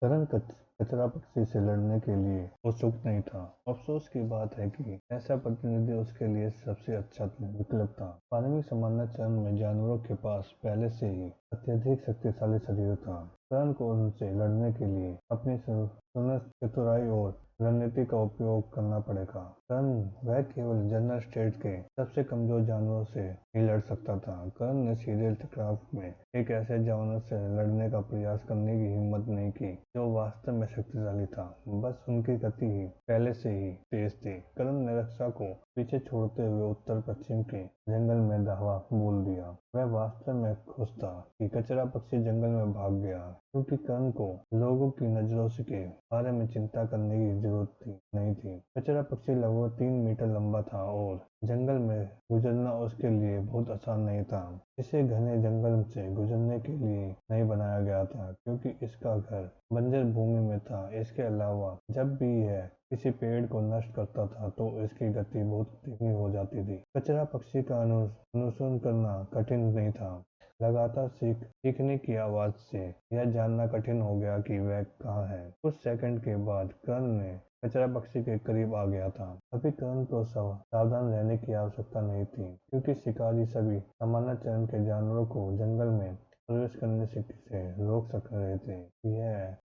करण कचरा पक्षी से लड़ने के लिए उत्सुक नहीं था। अफसोस की बात है कि ऐसा प्रतिनिधि उसके लिए सबसे अच्छा विकल्प था। पारिवारिक समानाचरण में जानवरों के पास पहले से ही अत्यधिक शक्तिशाली शरीर था। करण को उनसे लड़ने के लिए अपनी चतुराई और रणनीति का उपयोग करना पड़ेगा। करण वह केवल जनरल स्टेट के सबसे कमजोर जानवरों से ही लड़ सकता था। करण ने सीधे टकराव में एक ऐसे जानवर से लड़ने का प्रयास करने की हिम्मत नहीं की जो वास्तव में शक्तिशाली था। बस उनकी गति ही पहले से ही तेज थी। करण ने रक्षा को पीछे छोड़ते हुए उत्तर पश्चिम के जंगल में धावा बोल दिया। वह वास्तव में खुश था कि कचरा पक्षी जंगल में भाग गया, क्योंकि करण को लोगों की नजरों के बारे में चिंता करने की जरूरत नहीं थी। कचरा पक्षी लगभग 3 मीटर लंबा था और जंगल में गुजरना उसके लिए बहुत आसान नहीं था। इसे घने जंगल से गुजरने के लिए नहीं बनाया गया था, क्योंकि इसका घर बंजर भूमि में था। इसके अलावा जब भी यह किसी पेड़ को नष्ट करता था तो इसकी गति बहुत धीमी हो जाती थी। कचरा पक्षी का अनुसरण करना कठिन नहीं था। लगातार सीखने की आवाज से यह जानना कठिन हो गया कि वह कहाँ है। कुछ सेकंड के बाद करण ने कचरा पक्षी के करीब आ गया था। अभी करण को सावधान रहने की आवश्यकता नहीं थी, क्योंकि शिकारी सभी समानाचरण के जानवरों को जंगल में प्रवेश करने से रोक सक रहे थे।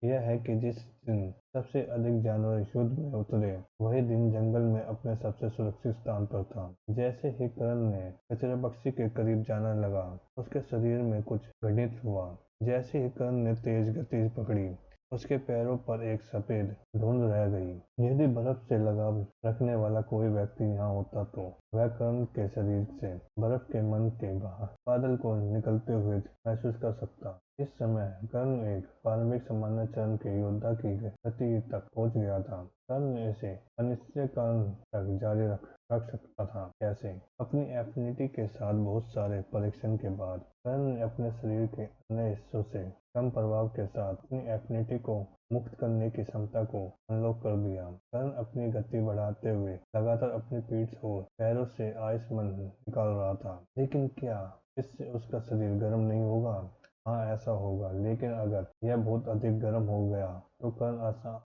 यह है कि जिस दिन सबसे अधिक जानवर युद्ध में उतरे, वही दिन जंगल में अपने सबसे सुरक्षित स्थान पर था। जैसे ही करण ने कचरा पक्षी के करीब जाने लगा, उसके शरीर में कुछ घटित हुआ। जैसे ही करण ने तेज गति पकड़ी, उसके पैरों पर एक सफेद धुंध रह गई। यदि बर्फ से लगाव रखने वाला कोई व्यक्ति यहाँ होता तो वह करण के शरीर से बर्फ के मन के बादल को निकलते हुए महसूस कर सकता। इस समय कर्ण एक प्रारंभिक समानाचरण के योद्धा की गति तक पहुंच गया था। कर्ण इसे अनिश्चित काल तक जारी रख सकता था। कैसे? अपनी एफिनिटी के साथ बहुत सारे परीक्षण के बाद कर्ण ने अपने शरीर के अन्य हिस्सों से कम प्रभाव के साथ अपनी एफिनिटी को मुक्त करने की क्षमता को अनलॉक कर दिया। कर्ण अपनी गति बढ़ाते हुए लगातार अपनी पीठ और पैरों से आइसमन निकाल रहा था। लेकिन क्या इससे उसका शरीर गर्म नहीं होगा? हाँ, ऐसा होगा, लेकिन अगर यह बहुत अधिक गर्म हो गया तो कर्ण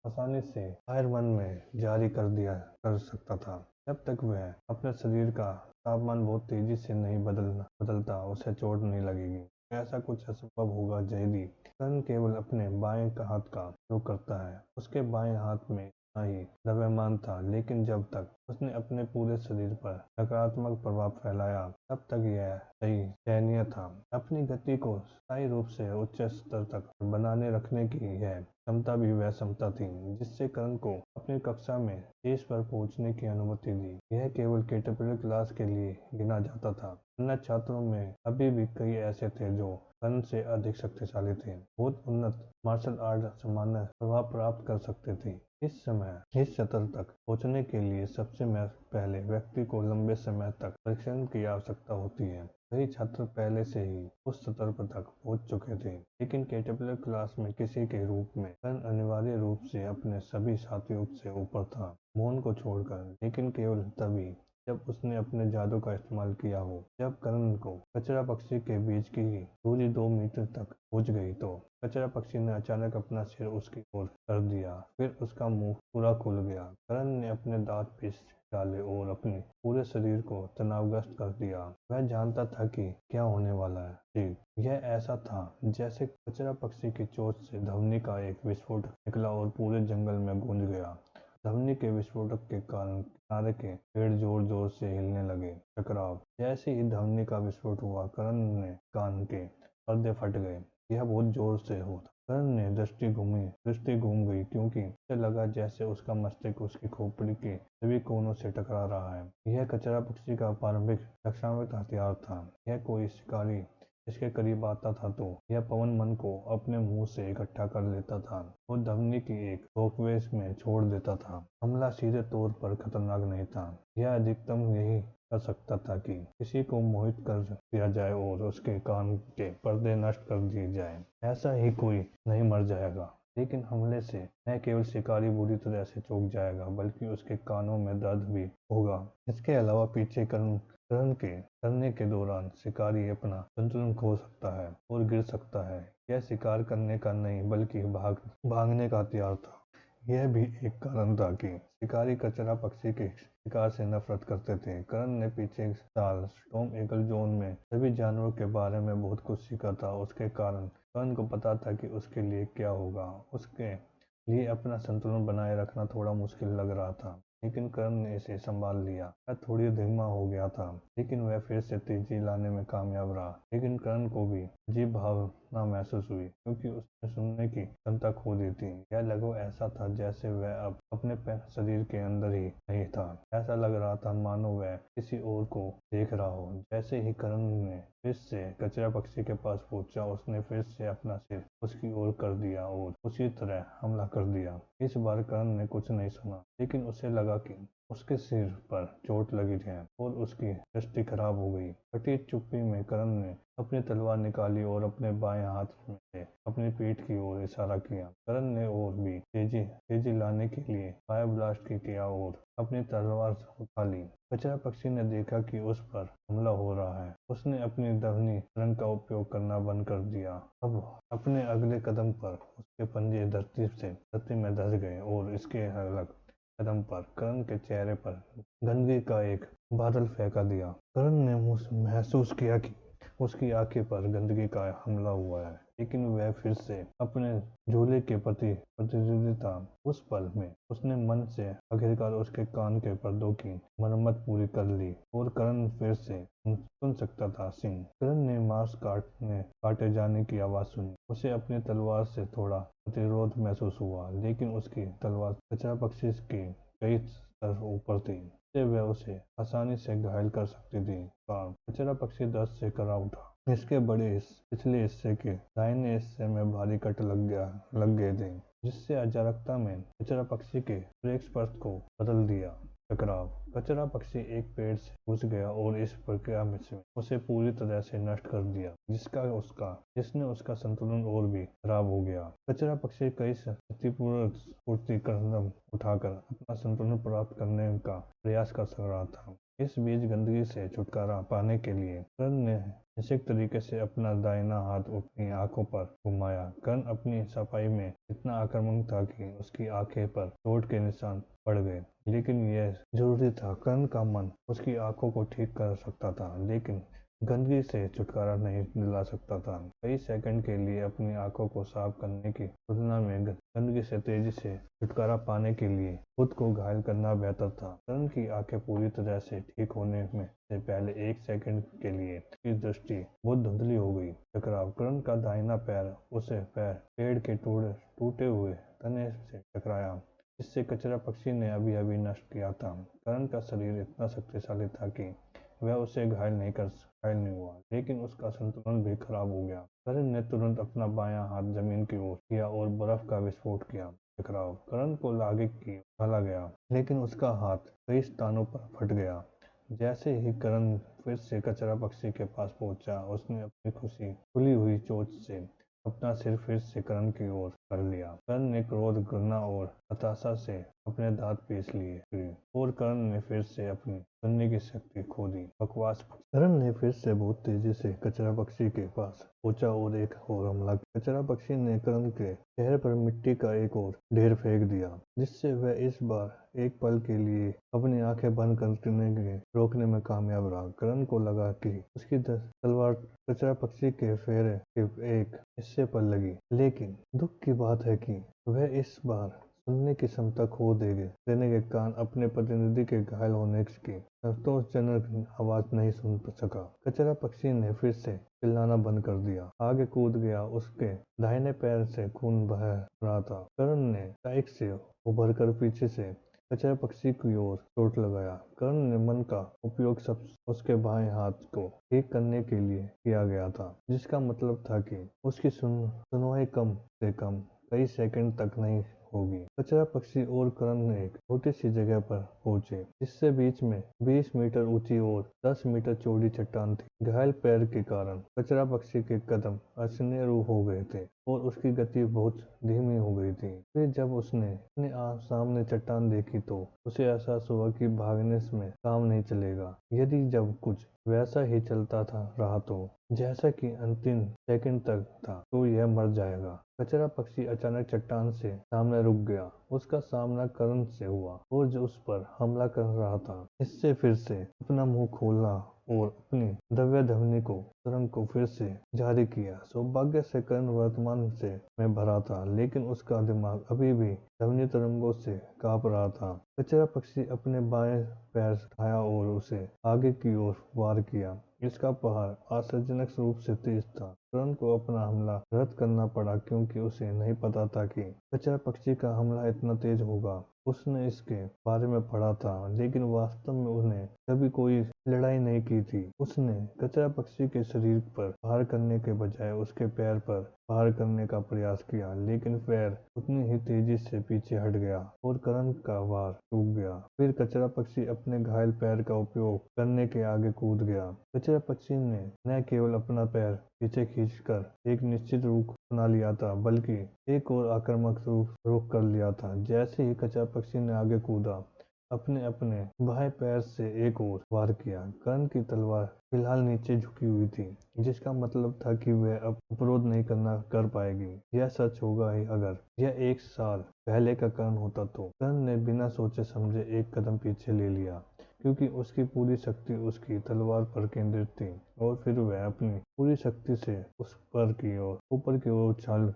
आसानी से फायर वन में जारी कर सकता था। जब तक वह अपने शरीर का तापमान बहुत तेजी से नहीं बदलता, उसे चोट नहीं लगेगी। ऐसा कुछ असंभव होगा यदि कर्ण केवल अपने बाएं हाथ का उपयोग करता है। उसके बाएं हाथ में ही द्रव्यमान था, लेकिन जब तक उसने अपने पूरे शरीर पर नकारात्मक प्रभाव फैलाया, तब तक यह सही सहनीय था। अपनी गति को स्थायी रूप से उच्च स्तर तक बनाने रखने की यह क्षमता भी वह क्षमता थी जिससे कर्ण को अपनी कक्षा में शीर्ष पर पहुंचने की अनुमति दी। यह केवल कैटरपिलर क्लास के लिए गिना जाता था। अन्य छात्रों में अभी भी कई ऐसे थे जो कर्ण से अधिक शक्तिशाली थे, बहुत उन्नत मार्शल आर्ट सामान्य प्रभाव प्राप्त कर सकते थे। इस स्तर तक पहुंचने के लिए सबसे पहले व्यक्ति को लंबे समय तक परिश्रम की आवश्यकता होती है। कई छात्र पहले से ही उस स्तर पर तक पहुंच चुके थे, लेकिन कैटरपिलर क्लास में किसी के रूप में कर्ण अनिवार्य रूप से अपने सभी साथियों से ऊपर था, मोहन को छोड़कर, लेकिन केवल तभी जब उसने अपने जादू का इस्तेमाल किया हो। जब कर्ण को कचरा पक्षी के बीच की दूरी 2 मीटर तक पहुंच गई तो कचरा पक्षी ने अचानक अपना सिर उसकी ओर कर दिया। फिर उसका मुंह पूरा खुल गया। कर्ण ने अपने दांत पीस डाले और अपने पूरे शरीर को तनावग्रस्त कर दिया। वह जानता था कि क्या होने वाला है। जी, यह ऐसा था जैसे कचरा पक्षी की चोंच से ध्वनि का एक विस्फोट निकला और पूरे जंगल में गूंज गया। ध्वनि के विस्फोटक के कारण किनारे के पेड़ जोर जोर से हिलने लगे। टकराव। जैसे ही ध्वनि का विस्फोट हुआ, कर्ण ने कान के पर्दे फट गए। यह बहुत जोर से होता। कर्ण ने दृष्टि घूम गई, क्योंकि उसे लगा जैसे उसका मस्तिष्क उसकी खोपड़ी के सभी कोनों से टकरा रहा है। यह कचरा पक्षी का प्रारंभिक रक्षात्मक हथियार था। यह कोई शिकारी इसके करीब आता था तो यह पवन मन को अपने मुंह से इकट्ठा कर लेता था और ध्वनि की एक शॉकवेव में छोड़ देता था। हमला सीधे तौर पर खतरनाक नहीं था। यह अधिकतम यही कर सकता था कि किसी को मोहित कर दिया जाए और उसके कान के पर्दे नष्ट कर दिए जाए। ऐसा ही कोई नहीं मर जाएगा। लेकिन हमले से न केवल शिकारी बुरी तरह से चौंक जाएगा बल्कि उसके कानों में दर्द भी होगा। इसके अलावा पीछे करण के करने के दौरान शिकारी अपना संतुलन खो सकता है और गिर सकता है। यह शिकार करने का नहीं बल्कि भागने का हथियार था। यह भी एक कारण था कि शिकारी कचरा पक्षी के शिकार से नफरत करते थे। करण ने पिछले साल स्टॉर्म ईगल जोन में सभी जानवरों के बारे में बहुत कुछ सीखा था। उसके कारण करण को पता था कि उसके लिए क्या होगा। उसके लिए अपना संतुलन बनाए रखना थोड़ा मुश्किल लग रहा था, लेकिन करण ने इसे संभाल लिया। वह थोड़ी धीमा हो गया था, लेकिन वह फिर से तेजी लाने में कामयाब रहा। लेकिन करण को भी अजीब भावना महसूस हुई, क्योंकि उसने सुनने की क्षमता खो दी थी। यह लगभग ऐसा था जैसे वह अब अपने शरीर के अंदर ही नहीं था। ऐसा लग रहा था मानो वह किसी और को देख रहा हो। जैसे ही करण ने फिर से कचरा पक्षी के पास पहुंचा, उसने फिर से अपना सिर उसकी ओर कर दिया और उसी तरह हमला कर दिया। इस बार करण ने कुछ नहीं सुना, लेकिन उसे लगा कि उसके सिर पर चोट लगी है और उसकी दृष्टि खराब हो गई। कटी चुप्पी में करण ने अपनी तलवार निकाली और अपने बाएं हाथ से अपनी पीठ की ओर इशारा किया। करण ने और भी तेजी लाने के लिए फायर ब्लास्ट किया और अपनी तलवार उठा ली। कचरा पक्षी ने देखा कि उस पर हमला हो रहा है। उसने अपनी ध्वनि रंग का उपयोग करना बंद कर दिया। अब अपने अगले कदम पर उसके पंजे धरती में धंस गए और इसके अलग कदम पर करण के चेहरे पर गंदगी का एक बादल फेंका दिया। करण ने महसूस किया कि उसकी आंखें पर गंदगी का हमला हुआ है, लेकिन वह फिर से अपने झूले के प्रति प्रतिनिधि था। उस पल में उसने मन से आखिरकार उसके कान के पर्दों की मरम्मत पूरी कर ली और करण फिर से सुन सकता था। सिंह करण ने मांस काटे जाने की आवाज सुनी। उसे अपनी तलवार से थोड़ा प्रतिरोध महसूस हुआ, लेकिन उसकी तलवार कचरा पक्षी के कई स्तर ऊपर थी, जिससे वह उसे आसानी से घायल कर सकती थी। कचरा पक्षी दर्द से करा उठा। इसके पिछले हिस्से के दाहिने हिस्से में भारी कट लग गए थे, जिससे अचानकता में कचरा पक्षी के ब्रेक स्पर्श को बदल दिया। टकराव कचरा पक्षी एक पेड़ से घुस गया और इस प्रक्रिया में से उसे पूरी तरह से नष्ट कर दिया, जिसने उसका संतुलन और भी खराब हो गया। कचरा पक्षी कई क्षतिपूर्ति कदम उठाकर अपना संतुलन प्राप्त करने का प्रयास कर रहा था। इस बीच गंदगी से छुटकारा पाने के लिए करण ने निश्चित तरीके से अपना दाहिना हाथ अपनी आंखों पर घुमाया। करण अपनी सफाई में इतना आक्रामक था कि उसकी आंखें पर चोट के निशान पड़ गए, लेकिन यह जरूरी था। करण का मन उसकी आंखों को ठीक कर सकता था, लेकिन गंदगी से छुटकारा नहीं दिला सकता था। कई सेकंड के लिए अपनी आंखों को साफ करने की तुलना में गंदगी से तेजी से छुटकारा पाने के लिए खुद को घायल करना बेहतर था। करण की आंखें पूरी तरह से ठीक होने में से पहले एक सेकंड के लिए उसकी दृष्टि बहुत धुंधली हो गई। टकराव करण का दाहिना पैर पेड़ के टूटे हुए तने से टकराया, जिससे कचरा पक्षी ने अभी अभी नष्ट किया था। करण का शरीर इतना शक्तिशाली था कि वह उसे घायल नहीं हुआ, लेकिन उसका संतुलन भी खराब हो गया। करण ने तुरंत अपना बायां हाथ जमीन की ओर किया और बर्फ का विस्फोट किया। टकराव करण को आगे की डाला गया, लेकिन उसका हाथ कई स्थानों पर फट गया। जैसे ही करण फिर से कचरा पक्षी के पास पहुंचा, उसने अपनी खुली हुई चोंच से अपना सिर फिर से करण की ओर कर लिया। करण ने क्रोध, घृणा और हताशा से अपने दांत पीस लिए और करण ने फिर से अपनी सुनने की शक्ति खो दी। बकवास करण ने फिर से बहुत तेजी से कचरा पक्षी के पास पहुंचा और एक और हमला किया। कचरा पक्षी ने करण के चेहरे पर मिट्टी का एक और ढेर फेंक दिया, जिससे वह इस बार एक पल के लिए अपनी आंखें बंद करने के रोकने में कामयाब रहा। करण को लगा कि उसकी तलवार कचरा पक्षी के फेरे के एक हिस्से पर लगी, लेकिन दुख की बात है कि वह इस बार सुनने की क्षमता खो देने के कारण अपने प्रतिनिधि के घायल होने की संतोषजनक आवाज नहीं सुन सका। कचरा पक्षी ने फिर से चिल्लाना बंद कर दिया, आगे कूद गया। उसके दाहिने पैर से खून बह रहा था। करण ने बाइक से उभरकर पीछे से कचरा पक्षी की ओर चोट लगाया। करण ने मन का उपयोग सब उसके बाएं हाथ को ठीक करने के लिए किया गया था, जिसका मतलब था कि उसकी सुनवाई कम से कम कई सेकंड तक नहीं होगी। कचरा पक्षी और करण एक छोटी सी जगह पर पहुंचे, जिससे बीच में 20 मीटर ऊंची और 10 मीटर चौड़ी चट्टान थी। घायल पैर के कारण कचरा पक्षी के कदम असहनीय हो गए थे। और उसकी गति बहुत धीमी हो गई थी। फिर जब उसने अपने सामने चट्टान देखी तो उसे एहसास हुआ कि भागने में काम नहीं चलेगा। यदि जब कुछ वैसा ही चलता था रहा तो जैसा कि अंतिम सेकंड तक था तो यह मर जाएगा। कचरा पक्षी अचानक चट्टान से सामने रुक गया। उसका सामना करण से हुआ और जो उस पर हमला कर रहा था इससे फिर से अपना मुंह खोला और अपनी दिव्य ध्वनि को सुरंग को फिर से जारी किया। सौभाग्य से कर्ण वर्तमान से में भरा था, लेकिन उसका दिमाग अभी भी ध्वनि तरंगों से कांप रहा था। कचरा पक्षी अपने बाएं पैर उठाया और उसे आगे की ओर वार किया। इसका प्रहार आश्चर्यजनक रूप से तेज था। कर्ण को अपना हमला रद्द करना पड़ा क्योंकि उसे नहीं पता था कि कचरा पक्षी का हमला इतना तेज होगा। उसने इसके बारे में पढ़ा था, लेकिन वास्तव में उसने कभी कोई लड़ाई नहीं की थी। उसने कचरा पक्षी के शरीर पर प्रहार करने के बजाय उसके पैर पर प्रहार करने का प्रयास किया, लेकिन पैर उतनी ही तेजी से पीछे हट गया और कर्ण का वार चूक गया। फिर कचरा पक्षी अपने घायल पैर का उपयोग करने के आगे कूद गया। कचरा पक्षी ने न केवल अपना पैर पीछे खींचकर एक निश्चित रूप बना लिया था, बल्कि एक और आक्रामक रुख कर लिया था। जैसे ही कचरा पक्षी ने आगे कूदा, अपने अपने बाएं पैर से एक और वार किया। कर्ण की तलवार फिलहाल नीचे झुकी हुई थी, जिसका मतलब था कि वह अब उपरोध नहीं कर पाएगी। यह सच होगा ही अगर यह 1 साल पहले का कर्ण होता तो। कर्ण ने बिना सोचे समझे एक कदम पीछे ले लिया, क्योंकि उसकी पूरी शक्ति उसकी तलवार पर केंद्रित थी और फिर वह अपनी पूरी शक्ति से उस पर की ओर ऊपर की ओर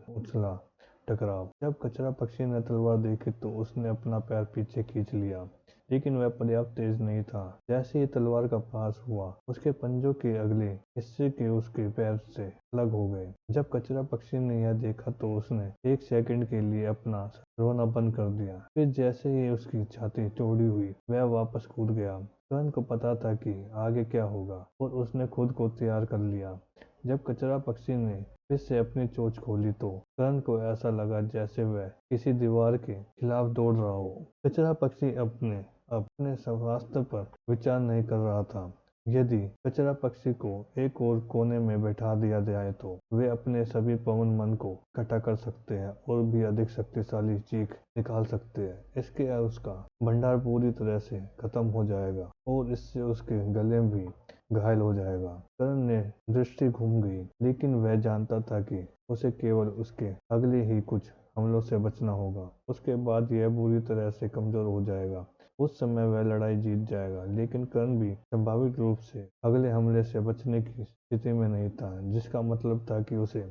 उछला। टकराव। जब कचरा पक्षी ने तलवार देखी तो उसने अपना पैर पीछे खींच लिया, लेकिन वह पर्याप्त तेज नहीं था। जैसे ही तलवार का पास हुआ, उसके पंजों के अगले हिस्से के उसके पैर से अलग हो गए। जब कचरा पक्षी ने यह देखा तो उसने एक सेकंड के लिए अपना रोना बंद कर दिया। फिर जैसे ही उसकी छाती चौड़ी हुई, वह वापस कूद गया। कर्ण को पता था कि आगे क्या होगा और उसने खुद को तैयार कर लिया। जब कचरा पक्षी ने फिर से अपनी चोंच खोली तो कर्ण को ऐसा लगा जैसे वह किसी दीवार के खिलाफ दौड़ रहा हो। कचरा पक्षी अपने अपने स्वास्थ्य पर विचार नहीं कर रहा था। यदि कचरा पक्षी को एक और कोने में बैठा दिया जाए तो वे अपने सभी पवन मन को इकट्ठा कर सकते हैं और भी अधिक शक्तिशाली चीख निकाल सकते हैं। इसके उसका भंडार पूरी तरह से खत्म हो जाएगा और इससे उसके गले भी घायल हो जाएगा। कर्ण ने दृष्टि घूम गई, लेकिन वह जानता था कि उसे केवल उसके अगले ही कुछ हमलों से बचना होगा। उसके बाद यह बुरी तरह से कमजोर हो जाएगा। उस समय वह लड़ाई जीत जाएगा, लेकिन कर्ण भी संभावित रूप से अगले हमले से बचने की स्थिति में नहीं था, जिसका मतलब था कि उसे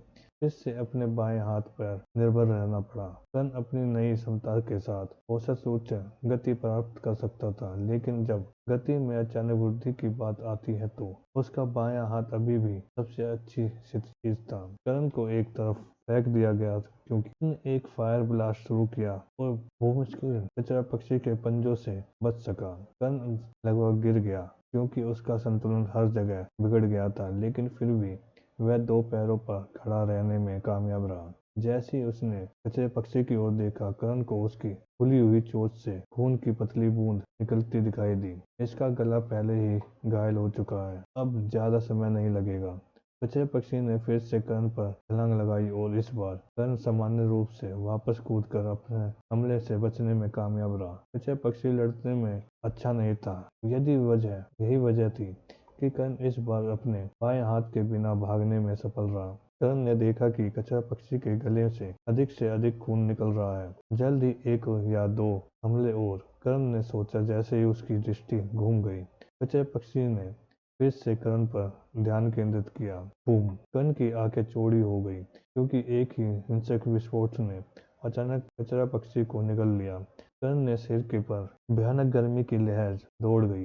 फिर से अपने बाएं हाथ पर निर्भर रहना पड़ा। कर्ण अपनी नई क्षमता के साथ औसत उच्च गति प्राप्त कर सकता था, लेकिन जब गति में अचानक वृद्धि की बात आती है तो उसका बायां हाथ अभी भी सबसे अच्छी चीज था। कर्ण को एक तरफ फेंक दिया गया क्योंकि उसने एक फायर ब्लास्ट शुरू किया और भूमुश्किल कचरा पक्षी के पंजों से बच सका। कर्ण लगभग गिर गया क्योंकि उसका संतुलन हर जगह बिगड़ गया था, लेकिन फिर भी वह 2 पैरों पर खड़ा रहने में कामयाब रहा। जैसे ही उसने कचरे पक्षी की ओर देखा, कर्ण को उसकी खुली हुई चोंच से खून की पतली बूंद निकलती दिखाई दी। इसका गला पहले ही घायल हो चुका है, अब ज्यादा समय नहीं लगेगा। कचरे पक्षी ने फिर से कर्ण पर छलांग लगाई और इस बार कर्ण सामान्य रूप से वापस कूदकर अपने हमले से बचने में कामयाब रहा। कचरे पक्षी लड़ने में अच्छा नहीं था। यही वजह थी कि कर्ण इस बार अपने बाएं हाथ के बिना भागने में सफल रहा। कर्ण ने देखा कि कचरा पक्षी के गले से अधिक खून निकल रहा है। जल्द ही 1 या 2 हमले और, कर्ण ने सोचा। जैसे ही उसकी दृष्टि घूम गई, कचरे पक्षी ने फिर से कर्ण पर ध्यान केंद्रित किया। बूम! कर्ण की आंखें चौड़ी हो गई क्योंकि एक ही हिंसक विस्फोट ने अचानक कचरा पक्षी को निगल लिया। कर्ण ने सिर के पर भयानक गर्मी की लहर दौड़ गई,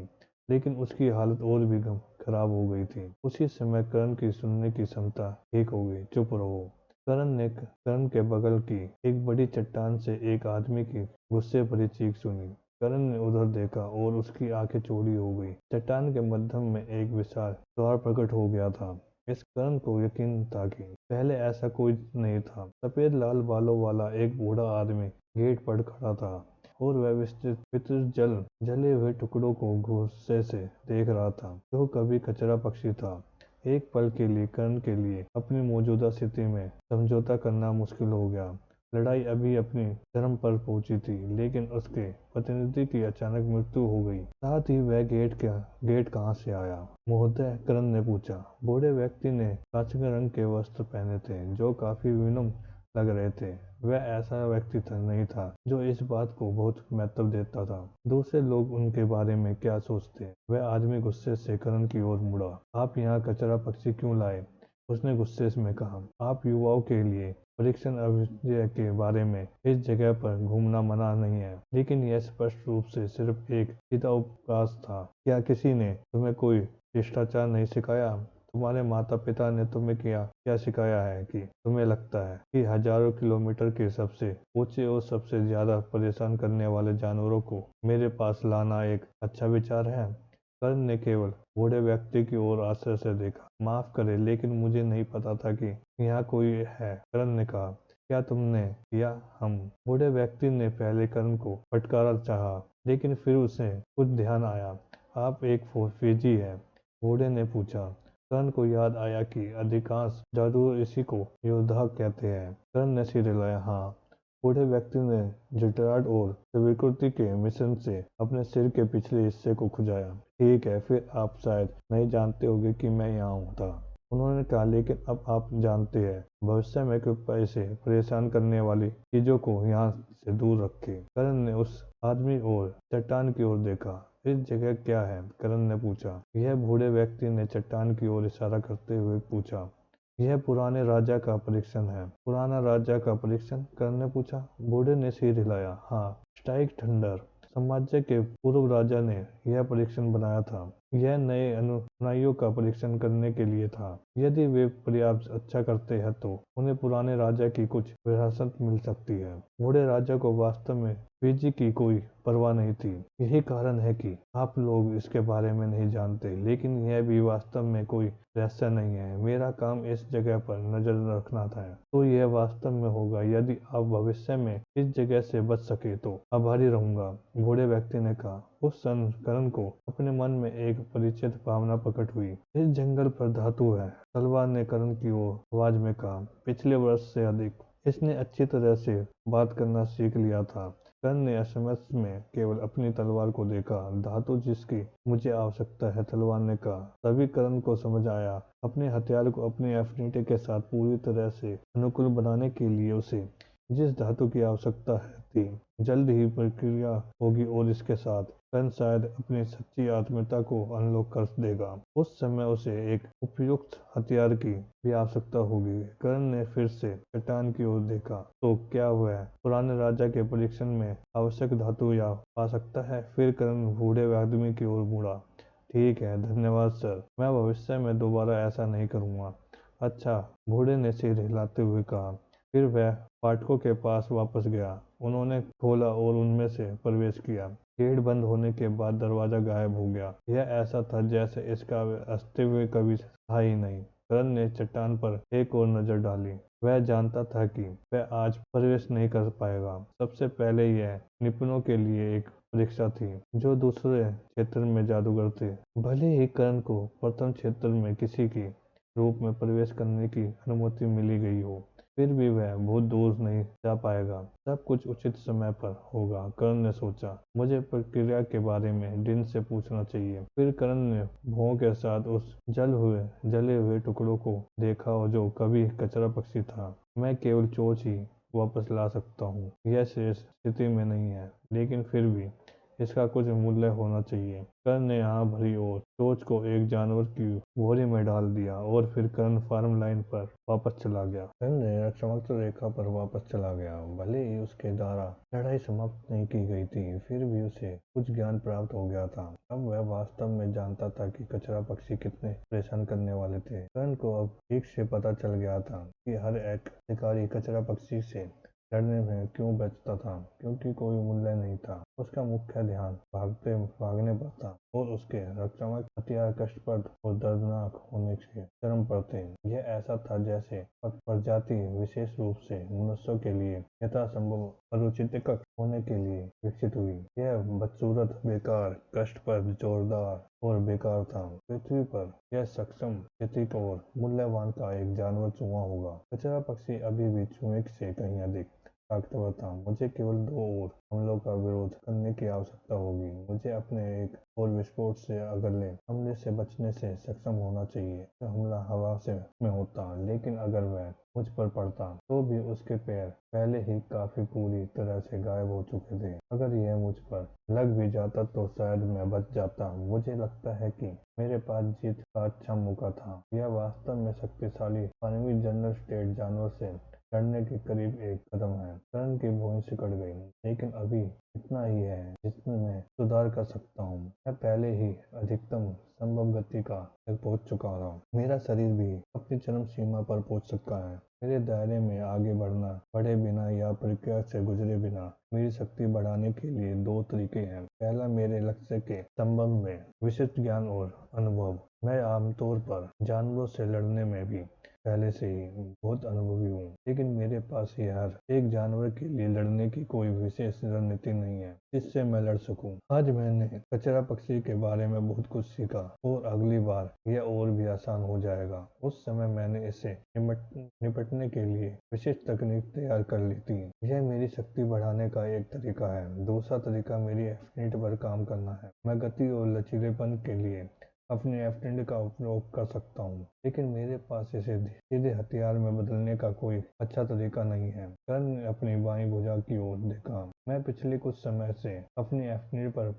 लेकिन उसकी हालत और भी खराब हो गई थी। उसी समय कर्ण की सुनने की क्षमता ठीक हो गई। चुप रहो! कर्ण ने कर्ण के बगल की एक बड़ी चट्टान से एक आदमी की गुस्से भरी चीख सुनी। कर्ण ने उधर देखा और उसकी आंखें चौड़ी हो गई। चट्टान के मध्य में एक विशाल द्वार प्रकट हो गया था। इस कर्ण को यकीन था कि पहले ऐसा कोई नहीं था। सफेद लाल बालों वाला एक बूढ़ा आदमी गेट पर खड़ा था और वह विस्तृत जले हुए टुकड़ों को गुस्से से देख रहा था, जो कभी कचरा पक्षी था एक पल के लिए कर्ण के लिए अपनी मौजूदा स्थिति में समझौता करना मुश्किल हो गया। लड़ाई अभी अपनी चरम पर पहुंची थी, लेकिन उसके प्रतिनिधि की अचानक मृत्यु हो गई। साथ ही वह गेट कहाँ से आया? महोदय, कर्ण ने पूछा। बूढ़े व्यक्ति ने कांचन रंग के वस्त्र पहने थे, जो काफी विनम्र लग रहे थे। वह ऐसा व्यक्ति नहीं था जो इस बात को बहुत महत्व देता था दूसरे लोग उनके बारे में क्या सोचते। वह आदमी गुस्से से कर्ण की ओर मुड़ा। आप यहाँ कचरा पक्षी क्यों लाए? उसने गुस्से में कहा। आप युवाओं के लिए परीक्षण अभिजय के बारे में इस जगह पर घूमना मना नहीं है, लेकिन यह स्पष्ट रूप से सिर्फ एक सीधा उपहास था। क्या किसी ने तुम्हें कोई शिष्टाचार नहीं सिखाया? तुम्हारे माता पिता ने तुम्हें क्या सिखाया है कि तुम्हें लगता है कि हजारों किलोमीटर के सबसे ऊंचे और सबसे ज्यादा परेशान करने वाले जानवरों को मेरे पास लाना एक अच्छा विचार है? कर्ण ने केवल बूढ़े व्यक्ति की ओर आश्चर्य से देखा। माफ करें, लेकिन मुझे नहीं पता था कि यहाँ कोई है, कर्ण ने कहा। क्या तुमने या हम? बूढ़े व्यक्ति ने पहले कर्ण को फटकारा चाहा, लेकिन फिर उसे कुछ ध्यान आया। आप एक फौजी है? बूढ़े ने पूछा। कर्ण को याद आया कि अधिकांश जादूगर इसी को योद्धा कहते हैं। कर्ण ने सिर हिलाया। हाँ। बूढ़े व्यक्ति ने जटाट और स्वीकृति के मिश्रण से अपने सिर के पिछले हिस्से को खुजाया। ठीक है, फिर आप शायद नहीं जानते होंगे कि मैं यहाँ था, उन्होंने कहा, लेकिन अब आप जानते हैं। भविष्य में कृपया इसे परेशान करने वाली चीजों को यहाँ से दूर रखें। कर्ण ने उस आदमी और चट्टान की ओर देखा। इस जगह क्या है? कर्ण ने पूछा। यह बूढ़े व्यक्ति ने चट्टान की ओर इशारा करते हुए पूछा। यह पुराने राजा का परीक्षण है। पुराना राजा का परीक्षण? कर्ण ने पूछा। बूढ़े ने सिर हिलाया। हाँ, स्ट्राइक थंडर साम्राज्य के पूर्व राजा ने यह परीक्षण बनाया था। यह नए अनुयायियों का परीक्षण करने के लिए था। यदि वे पर्याप्त अच्छा करते हैं तो उन्हें पुराने राजा की कुछ विरासत मिल सकती है। बूढ़े राजा को वास्तव में फीजी की कोई परवाह नहीं थी। यही कारण है कि आप लोग इसके बारे में नहीं जानते, लेकिन यह भी वास्तव में कोई रहस्य नहीं है। मेरा काम इस जगह पर नजर रखना था, तो यह वास्तव में होगा। यदि आप भविष्य में इस जगह से बच सके तो आभारी रहूंगा, बूढ़े व्यक्ति ने कहा। उस क्षण कर्ण को अपने मन में एक परिचित भावना प्रकट हुई। इस जंगल पर धातु है, तलवार ने कर्ण की ओर आवाज में कहा। पिछले वर्ष से अधिक इसने अच्छी तरह से बात करना सीख लिया था। कर्ण ने असमंजस में केवल अपनी तलवार को देखा। धातु जिसकी मुझे आवश्यकता है, तलवार ने कहा। तभी कर्ण को समझ आया। अपने हथियार को अपनी एफिनिटी के साथ पूरी तरह से अनुकूल बनाने के लिए उसे जिस धातु की आवश्यकता थी, जल्द ही प्रक्रिया होगी और इसके साथ कर्ण शायद अपनी सच्ची आत्मीयता को अनलॉक कर देगा। उस समय उसे एक उपयुक्त हथियार की भी आवश्यकता होगी। कर्ण ने फिर से चट्टान की ओर देखा। तो क्या वह पुराने राजा के परीक्षण में आवश्यक धातु या पा सकता है? फिर कर्ण बूढ़े आदमी की ओर मुड़ा। ठीक है, धन्यवाद सर, मैं भविष्य में दोबारा ऐसा नहीं करूँगा। अच्छा, बूढ़े ने सिर हिलाते हुए कहा। फिर वह फाटकों के पास वापस गया। उन्होंने खोला और उनमें से प्रवेश किया। गेट बंद होने के बाद दरवाजा गायब हो गया। यह ऐसा था जैसे इसका अस्तित्व कभी था ही नहीं। कर्ण ने चट्टान पर एक और नजर डाली। वह जानता था कि वह आज प्रवेश नहीं कर पाएगा। सबसे पहले यह निपुणों के लिए एक परीक्षा थी, जो दूसरे क्षेत्र में जादूगर थे। भले ही कर्ण को प्रथम क्षेत्र में किसी के रूप में प्रवेश करने की अनुमति मिली गई हो, फिर भी वह बहुत दूर नहीं जा पाएगा। सब कुछ उचित समय पर होगा, कर्ण ने सोचा। मुझे प्रक्रिया के बारे में डिन से पूछना चाहिए। फिर कर्ण ने भौं के साथ उस जले हुए टुकड़ों को देखा जो कभी कचरा पक्षी था। मैं केवल चोंच ही वापस ला सकता हूँ। यह शेष स्थिति में नहीं है, लेकिन फिर भी इसका कुछ मूल्य होना चाहिए। कर्ण ने यहाँ भरी और टोच को एक जानवर की बोरी में डाल दिया और फिर कर्ण फार्म लाइन पर वापस चला गया। कर्ण ने समुद्र रेखा पर वापस चला गया। भले ही उसके द्वारा लड़ाई समाप्त नहीं की गई थी, फिर भी उसे कुछ ज्ञान प्राप्त हो गया था। अब वह वास्तव में जानता था कि कचरा पक्षी कितने परेशान करने वाले थे। कर्ण को अब ठीक से पता चल गया था कि हर एक शिकारी कचरा पक्षी से लड़ने में क्यों बचता था, क्योंकि कोई मूल्य नहीं था। उसका मुख्य ध्यान भागने पर था और उसके रक्षात्मक हथियार कष्टप्रद और दर्दनाक होने के चरम पर थे। यह ऐसा था जैसे प्रजाति विशेष रूप से मनुष्यों के लिए यथासंभव अरुचिकर होने के लिए विकसित हुई। यह बदसूरत, बेकार, कष्टप्रद, जोरदार और बेकार था। पृथ्वी पर यह सक्षम, सटीक और मूल्यवान का एक जानवर चूहा होगा। कचरा पक्षी अभी भी चूहे से कहीं अधिक ताकतवर था। मुझे केवल 2 और हमलों का विरोध करने की आवश्यकता होगी। मुझे अपने एक और विस्फोट से अगले हमले से बचने से सक्षम होना चाहिए। यह हमला हवा से में होता, लेकिन अगर वह मुझ पर पड़ता तो भी उसके पैर पहले ही काफी पूरी तरह से गायब हो चुके थे। अगर यह मुझ पर लग भी जाता तो शायद मैं बच जाता। मुझे लगता है कि मेरे पास जीत का अच्छा मौका था। यह वास्तव में शक्तिशाली पानवीय जनरल स्टेट जानवर से लड़ने के करीब एक कदम है। कर्ण की भौहें सिकुड़ गई, लेकिन अभी इतना ही है जिसमें मैं सुधार कर सकता हूँ। मैं पहले ही अधिकतम संभव गति का तक पहुँच चुका था। मेरा शरीर भी अपनी चरम सीमा पर पहुँच चुका है। मेरे दायरे में आगे बढ़े बिना या प्रक्रिया से गुजरे बिना मेरी शक्ति बढ़ाने के लिए 2 तरीके हैं। पहला, मेरे लक्ष्य के संबंध में विशिष्ट ज्ञान और अनुभव। मैं आमतौर पर जानवरों से लड़ने में भी पहले से ही बहुत अनुभवी हूँ, लेकिन मेरे पास ही हर एक जानवर के लिए लड़ने की कोई विशेष रणनीति नहीं है जिससे मैं लड़ सकूं। आज मैंने कचरा पक्षी के बारे में बहुत कुछ सीखा और अगली बार यह और भी आसान हो जाएगा। उस समय मैंने इसे निपटने के लिए विशेष तकनीक तैयार कर ली थी। यह मेरी शक्ति बढ़ाने का एक तरीका है। दूसरा तरीका मेरी एफिनिटी पर काम करना है। मैं गति और लचीलेपन के लिए अपने एफिनिटी का उपयोग कर सकता हूँ, लेकिन मेरे पास इसे सीधे हथियार में बदलने का कोई अच्छा तरीका नहीं है। कर्ण ने अपनी बाईं भुजा की ओर देखा। मैं पिछले कुछ समय से अपनी एफिनिटी पर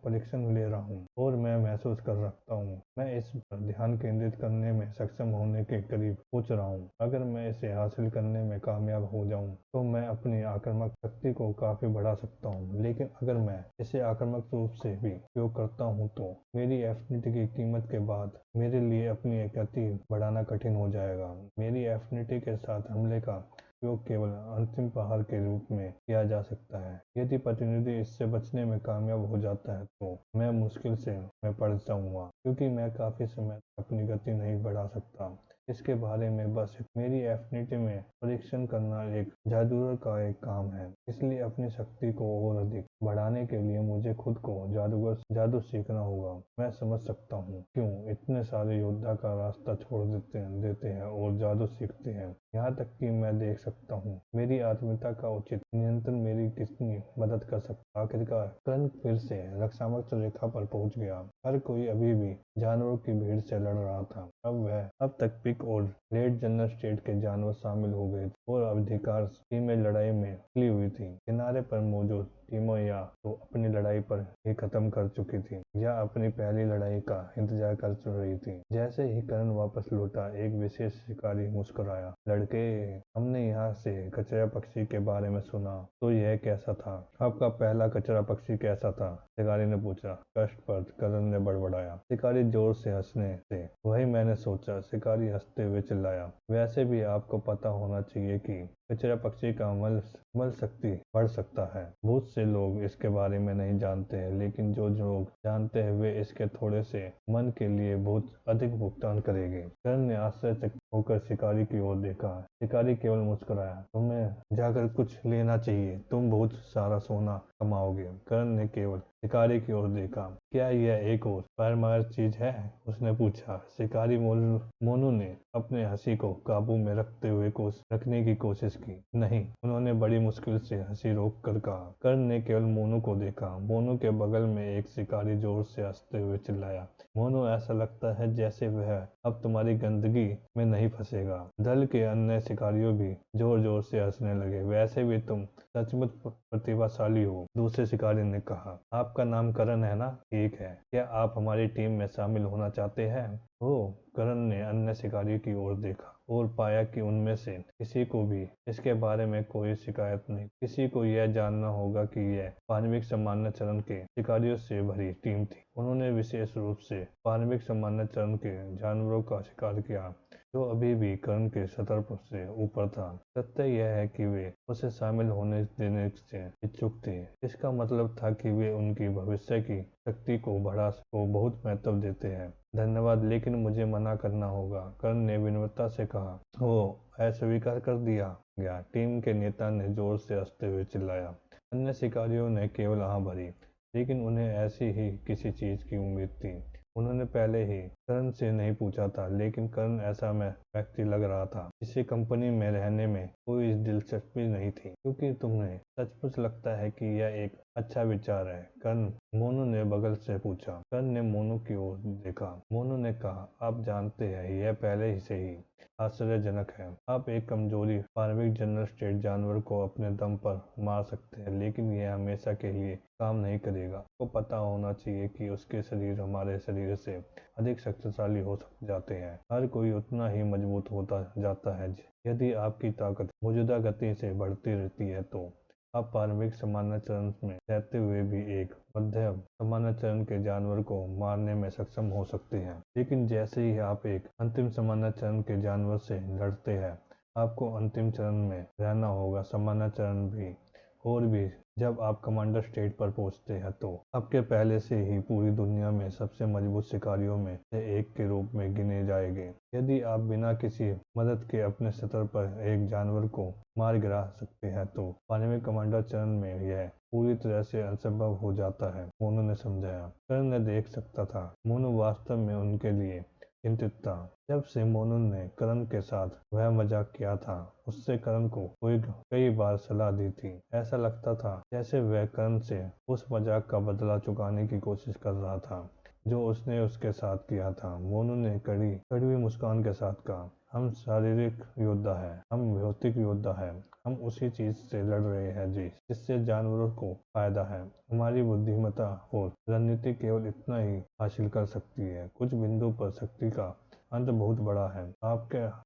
परीक्षण ले रहा हूँ और मैं महसूस कर सकता हूँ मैं इस पर ध्यान केंद्रित करने में सक्षम होने के करीब पहुंच रहा हूँ। अगर मैं इसे हासिल करने में कामयाब हो जाऊँ तो मैं अपनी आक्रामक शक्ति को काफी बढ़ा सकता हूँ, लेकिन अगर मैं इसे आक्रामक रूप से भी उपयोग करता हूँ तो मेरी एफिनिटी की कीमत के बाद मेरे लिए अपनी गति बढ़ाना कठिन हो जाएगा। मेरी एफिनिटी के साथ हमले का उपयोग केवल अंतिम प्रहार के रूप में किया जा सकता है। यदि प्रतिनिधि इससे बचने में कामयाब हो जाता है तो मैं मुश्किल से मैं पड़ जाऊंगा, क्योंकि मैं काफी समय तक अपनी गति नहीं बढ़ा सकता। इसके बारे में बस मेरी एफिनिटी में परीक्षण करना एक जादूगर का एक काम है, इसलिए अपनी शक्ति को और अधिक बढ़ाने के लिए मुझे खुद को जादू सीखना होगा। मैं समझ सकता हूँ क्यों इतने सारे योद्धा का रास्ता छोड़ देते हैं और जादू सीखते हैं। यहाँ तक कि मैं देख सकता हूँ मेरी आत्मीयता का उचित नियंत्रण मेरी कितनी मदद कर सकता। आखिरकार कर्ण फिर से रक्षात्मक रेखा पर पहुंच गया। हर कोई अभी भी जानवरों की भीड़ से लड़ रहा था। अब तक पिक और लेट जनरल स्टेट के जानवर शामिल हो गए और अधिकांश टीमें लड़ाई में निकली हुई थी। किनारे पर मौजूद टीमों या तो अपनी लड़ाई पर ही खत्म कर चुकी थी या अपनी पहली लड़ाई का इंतजार कर रही थी। जैसे ही कर्ण वापस लौटा, एक विशेष शिकारी मुस्कुराया। लड़के, हमने यहाँ से कचरा पक्षी के बारे में सुना, तो यह कैसा था? आपका पहला कचरा पक्षी कैसा था? शिकारी ने पूछा। कष्टप्रद, कर्ण ने बड़बड़ाया। शिकारी जोर से हंसने से। वही मैंने सोचा, शिकारी हंसते हुए चिल्लाया। वैसे भी आपको पता होना चाहिए कि कचरा पक्षी का मल शक्ति बढ़ सकता है। बहुत से लोग इसके बारे में नहीं जानते हैं, लेकिन जो लोग जानते हैं वे इसके थोड़े से मन के लिए बहुत अधिक भुगतान करेंगे। कर्ण ने आश्चर्यचकित होकर शिकारी की ओर देखा। शिकारी केवल मुस्कुराया। तुम्हें जाकर कुछ लेना चाहिए, तुम बहुत सारा सोना कमाओगे। कर्ण ने केवल शिकारी की ओर देखा। क्या यह एक और पैरमार चीज है? उसने पूछा। शिकारी मोनू ने अपने हंसी को काबू में रखने की कोशिश की। नहीं, उन्होंने बड़ी मुश्किल से हंसी रोक कर कहा। कर्ण ने केवल मोनू को देखा। मोनू के बगल में एक शिकारी जोर से हंसते हुए चिल्लाया। मोनू, ऐसा लगता है जैसे वह अब तुम्हारी गंदगी में नहीं फंसेगा। दल के अन्य शिकारियों भी जोर जोर से हंसने लगे। वैसे भी तुम सचमुच प्रतिभाशाली हो, दूसरे शिकारी ने कहा। आपका नाम करण है ना? ठीक है। क्या आप हमारी टीम में शामिल होना चाहते हैं? ओह, करण ने अन्य शिकारियों की ओर देखा और पाया कि उनमें से किसी को भी इसके बारे में कोई शिकायत नहीं। किसी को यह जानना होगा कि यह पानविक सामान्य चरण के शिकारियों से भरी टीम थी। उन्होंने विशेष रूप से पानविक सामान्य चरण के जानवरों का शिकार किया। जो अभी भी करण के सतर से ऊपर था। सत्य यह है कि वे उसे शामिल होने देने से इच्छुक थे। इसका मतलब था कि वे उनकी भविष्य की शक्ति को बहुत महत्व देते हैं। धन्यवाद, लेकिन मुझे मना करना होगा, कर्ण ने विनम्रता से कहा। वो अस्वीकार कर दिया गया, टीम के नेता ने जोर से हंसते हुए चिल्लाया। अन्य शिकारियों ने केवल हाँ भरी, लेकिन उन्हें ऐसी ही किसी चीज की उम्मीद थी। उन्होंने पहले ही करण से नहीं पूछा था, लेकिन करण ऐसा में व्यक्ति लग रहा था जिसे कंपनी में रहने में कोई दिलचस्पी नहीं थी। क्योंकि तुम्हें सचमुच लगता है कि यह एक अच्छा विचार है, करण? मोनू ने बगल से पूछा। करण ने मोनू की ओर देखा। मोनू ने कहा, आप जानते हैं, यह पहले ही से ही आश्चर्यजनक है। आप एक कमजोरी फार्मिक जनरल स्टेट जानवर को अपने दम पर मार सकते हैं, लेकिन यह हमेशा के लिए काम नहीं करेगा। आपको पता होना चाहिए कि उसके शरीर हमारे शरीर से अधिक शक्तिशाली हो जाते हैं। हर कोई उतना ही मजबूत होता जाता है यदि आपकी ताकत मौजूदा गति से बढ़ती रहती है। तो आप प्रारंभिक सामान्यचरण में रहते हुए भी एक मध्यम सामान्यचरण के जानवर को मारने में सक्षम हो सकते हैं, लेकिन जैसे ही आप एक अंतिम सामान्यचरण के जानवर से लड़ते हैं, आपको अंतिम चरण में रहना होगा। सामान्यचरण भी और भी जब आप कमांडर स्टेट पर पहुंचते हैं तो आपके पहले से ही पूरी दुनिया में सबसे मजबूत शिकारियों में से एक के रूप में गिने जाएंगे। यदि आप बिना किसी मदद के अपने सतर पर एक जानवर को मार गिरा सकते हैं, तो पानी कमांडर चरण में यह पूरी तरह से असंभव हो जाता है, मोनू ने समझाया। करण ने देख सकता था मोनू वास्तव में उनके लिए चिंतित था। जब से मोनू ने करण के साथ वह मजाक किया था, उससे करण को कई बार सलाह दी थी। ऐसा लगता था जैसे वह करण से उस मजाक का बदला चुकाने की कोशिश कर रहा था जो उसने उसके साथ किया था। मोनू ने कड़वी मुस्कान के साथ कहा, हम शारीरिक योद्धा हैं, हम भौतिक योद्धा हैं। हम उसी चीज से लड़ रहे हैं जिससे जानवरों को फायदा है। हमारी बुद्धिमत्ता और रणनीति केवल इतना ही हासिल कर सकती है। कुछ बिंदु पर शक्ति का अंत बहुत बड़ा है।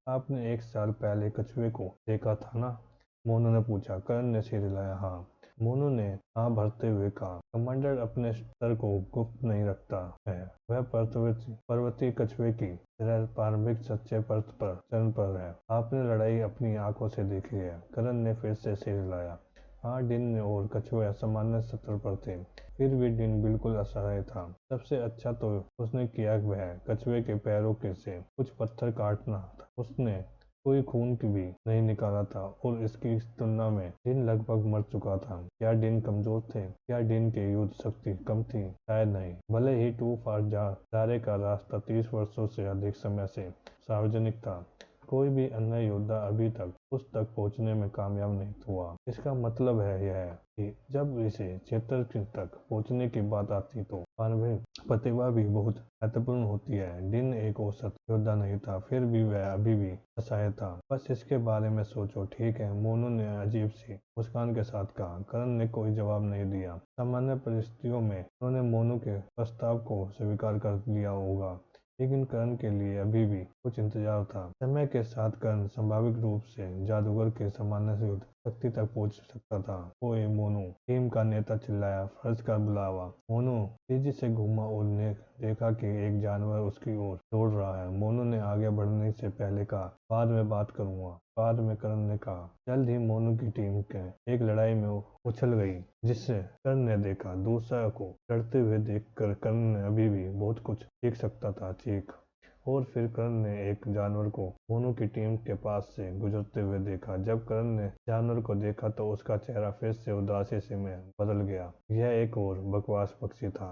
आपने 1 साल पहले कछुए को देखा था ना? मोनू ने पूछा। करण ने सिर हिलाया। हाँ, मोनू ने हाँ भरते हुए कहा। कमांडर अपने स्तर को गुप्त नहीं रखता है। वह पर्वतीय कछुए की तरह प्रारंभिक सच्चे चरण पर है। आपने लड़ाई अपनी आंखों से देखी है। करण ने फिर से सिर हिलाया। हाँ, डिन और कछुआ सामान्य स्तर पर थे, फिर भी डिन बिल्कुल असहाय था। सबसे अच्छा तो उसने किया वह कछुए के पैरों के से कुछ पत्थर काटना था। उसने कोई खून की भी नहीं निकाला था और इसकी तुलना में डिन लगभग मर चुका था। क्या डिन कमजोर थे? क्या डिन की युद्ध शक्ति कम थी? शायद नहीं। भले ही टू फार जारे का रास्ता 30 वर्षों से अधिक समय से सार्वजनिक था, कोई भी अन्य योद्धा अभी तक उस तक पहुंचने में कामयाब नहीं हुआ। इसका मतलब है यह कि जब इसे क्षेत्र तक पहुंचने की बात आती तो मानवीय प्रतिभा भी बहुत महत्वपूर्ण होती है। डिन एक औसत योद्धा नहीं था, फिर भी वह अभी भी असहाय था। बस इसके बारे में सोचो। ठीक है, मोनू ने अजीब सी मुस्कान के साथ कहा। करण ने कोई जवाब नहीं दिया। सामान्य परिस्थितियों में उन्होंने मोनू के प्रस्ताव को स्वीकार कर लिया होगा, लेकिन करण के लिए अभी भी कुछ इंतजार था। समय के साथ करण संभावित रूप से जादूगर के सामान्य युद्ध शक्ति तक पहुंच सकता था। ओए मोनू, टीम का नेता चिल्लाया। फर्ज का बुलावा। मोनू तेजी से घूमा और ने देखा कि एक जानवर उसकी ओर दौड़ रहा है। मोनू ने आगे बढ़ने से पहले कहा, बाद में बात करूंगा। बाद में, करण ने कहा। जल्द ही मोनू की टीम के एक लड़ाई में उछल गई, जिससे करण ने देखा। दूसरा को लड़ते हुए देखकर करण ने अभी भी बहुत कुछ सीख सकता था। चीख। और फिर करण ने एक जानवर को मोनू की टीम के पास से गुजरते हुए देखा। जब करण ने जानवर को देखा तो उसका चेहरा फिर से उदासी से में बदल गया। यह एक और बकवास पक्षी था।